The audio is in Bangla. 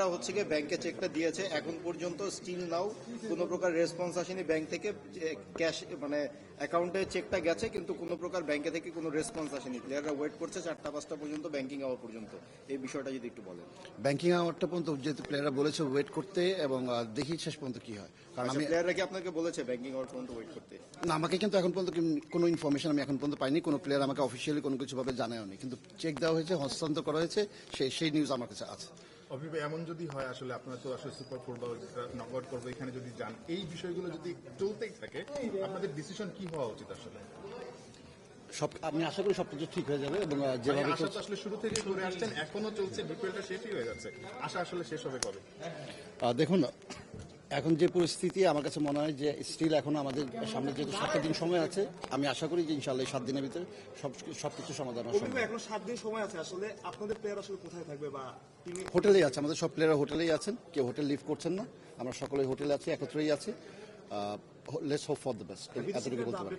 প্লেয়াররা হচ্ছে গিয়ে ব্যাংকে চেকটা দিয়েছে, এখন পর্যন্ত স্টিল নাও কোনো প্রকার রেসপন্স আসেনি ব্যাংক থেকে। ক্যাশ মানে অ্যাকাউন্টে চেকটা গেছে, কিন্তু কোনো প্রকার ব্যাংকে থেকে কোনো রেসপন্স আসেনি। প্লেয়াররা ওয়েট করছে 4টা-5টা পর্যন্ত, ব্যাংকিং আওয়ার পর্যন্ত। এই বিষয়টা যদি একটু বলেন। ব্যাংকিং আওয়ারটা পর্যন্ত যেহেতু প্লেয়াররা বলেছে ওয়েট করতে, এবং দেখি শেষ পর্যন্ত কি হয়। কারণ আমি প্লেয়াররা কি আপনাকে বলেছে ব্যাংকিং আওয়ার পর্যন্ত ওয়েট করতে? না, আমাকে কিন্তু এখন পর্যন্ত কোনো ইনফরমেশন আমি এখন পর্যন্ত পাইনি। কোনো প্লেয়ার আমাকে অফিসিয়ালি কোনো কিছুভাবে জানায়নি, কিন্তু চেক দেওয়া হয়েছে, হস্তান্তর করা হয়েছে, সেই নিউজ আমার কাছে আছে। অভিভাবক, এমন যদি হয় আসলে আপনারা তো আসলে সুপার ফোর বা নকআউট করবো এখানে যদি যান, এই বিষয়গুলো যদি চলতেই থাকে, আপনাদের ডিসিশন কি হওয়া উচিত আসলে? আমি আশা করি সবকিছু ঠিক হয়ে যাবে, এবং যেভাবে আশা তো আসলে শুরু থেকে করে আসছেন, এখনো চলছে, বিপিএলটা শেষই হয়ে যাচ্ছে, আশা আসলে শেষ হবে কবে? দেখুন, এখন যে পরিস্থিতি, আমার কাছে মনে হয় যে স্টিল এখন আমাদের সামনে যেহেতু 7টা দিন সময় আছে, আমি আশা করি যে ইনশাআল্লাহ 7 দিনের ভিতরে সবকিছু সমাধান হবে। এখন 7 দিন সময় আছে, আসলে আপনাদের প্লেয়ার আসলে কোথায় থাকবে বা হোটেলেই আছে, আমাদের সব প্লেয়াররা হোটেলেই আছেন, কেউ হোটেল লিভ করছেন না, আমরা সকলে হোটেলে আছি, একত্রেই আছি। Let's hope for the best, এতটুকু বলতে পারি।